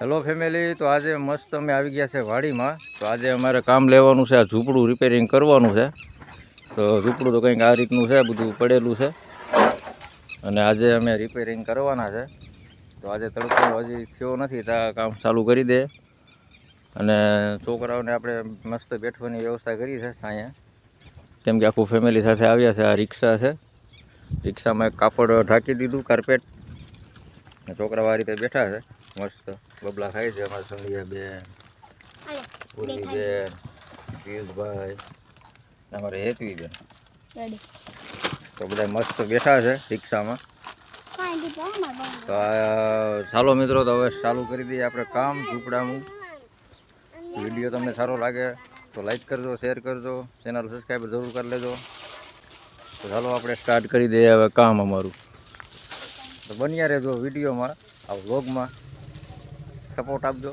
Hello family, તો આજે મસ્ત અમે આવી ગયા છે વાડીમાં. તો આજે અમારે કામ લેવાનું છે, આ ઝૂંપડું રિપેરિંગ કરવાનું છે. તો ઝૂંપડું તો કંઈક આ રીતનું છે, બધું પડેલું છે અને આજે અમે રિપેરિંગ કરવાના છે. તો આજે તડકો હજી થયો નથી, તો આ કામ ચાલુ કરી દે. અને છોકરાઓને આપણે મસ્ત બેઠવાની વ્યવસ્થા કરી છે અહીંયા, કેમ કે આખું ફેમિલી સાથે આવ્યા છે. આ રિક્ષા છે, રિક્ષામાં એક કાપડ ઢાંકી દીધું, કાર્પેટ. છોકરાઓ આ રીતે બેઠા છે, મસ્ત બબલા ખાય છે. અમારા સંધિયા બેન, પૂરી બેન, પિયુષભાઈ, અમારે હેતવી બેન, તો બધા મસ્ત બેઠા છે રિક્ષામાં. તો ચાલો મિત્રો, તો હવે ચાલુ કરી દઈએ આપણે કામ ઝૂંપડાનું. વિડીયો તમને સારો લાગે તો લાઈક કરજો, શેર કરજો, ચેનલ સબસ્ક્રાઈબર જરૂર કરી લેજો. તો ચાલો આપણે સ્ટાર્ટ કરી દઈએ હવે કામ અમારું. તો બન્યા રહેજો વિડીયોમાં, આ વ્લોગમાં સપોર્ટ આપજો.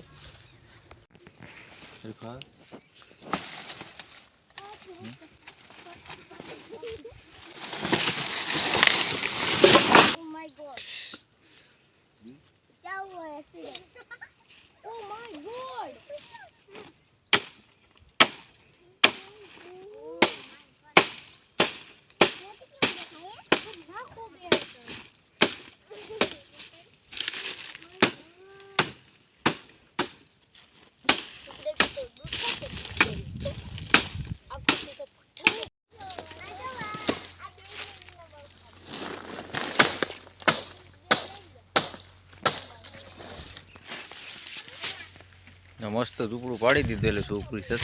મસ્ત ઝૂંપડું પાડી દીધેલું છોકરી છે.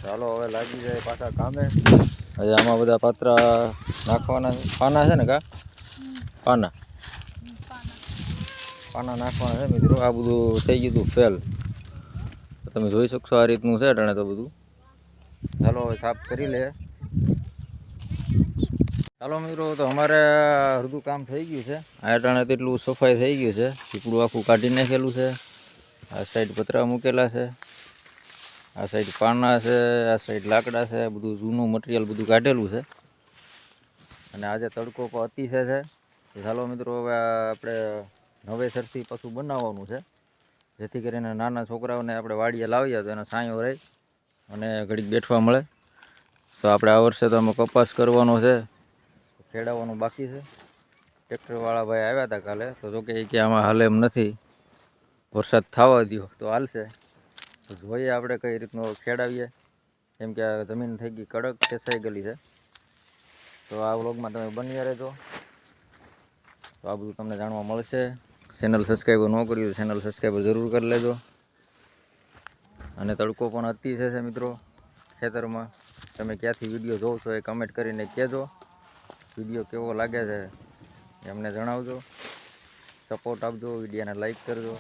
ચાલો હવે લાગી જાય પાછા કામે. હવે આમાં બધા પાત્રા નાખવાના પાના છે ને, કા પાના નાખવાના છે મિત્રો. આ બધું થઈ ગયું હતું ફેલ, તમે જોઈ શકશો આ રીતનું છે અટાણે તો બધું. ચાલો હવે સાફ કરી લે. ચાલો મિત્રો, તો અમારે અડધું કામ થઈ ગયું છે. આ અટાણે તેટલું સફાઈ થઈ ગયું છે, ઝૂંપડું આખું કાઢી નાખેલું છે. આ સાઈડ પતરા મૂકેલા છે, આ સાઈડ પાના છે, આ સાઈડ લાકડા છે, બધું જૂનું મટીરિયલ બધું કાઢેલું છે. અને આજે તડકો પણ અતિશય છે. ચાલો મિત્રો, હવે આપણે નવેસરથી પાછું બનાવવાનું છે, જેથી કરીને નાના છોકરાઓને આપણે વાડીએ લાવીએ તો એનો છાંયો રહે અને ઘડીક બેઠવા મળે. તો આપણે આ વર્ષે તો અમે કપાસ કરવાનો છે, ખેડાવવાનું બાકી છે. ટ્રેક્ટરવાળા ભાઈ આવ્યા હતા કાલે, તો જો કે આમાં હાલે એમ નથી, વરસાદ થવા દો તો હાલશે. તો જોઈએ આપણે કઈ રીતનું ખેડાવીએ, કેમ કે આ જમીન થઈ ગઈ કડક, ઠેસાઈ ગયેલી છે. તો આ વ્લોગમાં તમે બન્યા રહેજો, તો આ બધું તમને જાણવા મળશે. ચેનલ સબસ્ક્રાઈબર ન કર્યું તો ચેનલ સબસ્ક્રાઈબર જરૂર કરી લેજો. અને તડકો પણ અતિશય છે મિત્રો ખેતરમાં. તમે ક્યાંથી વિડીયો જોવો છો એ કમેન્ટ કરીને કહેજો. વિડીયો કેવો લાગે છે એ અમને જણાવજો. સપોર્ટ આપજો, વિડીયોને લાઈક કરજો.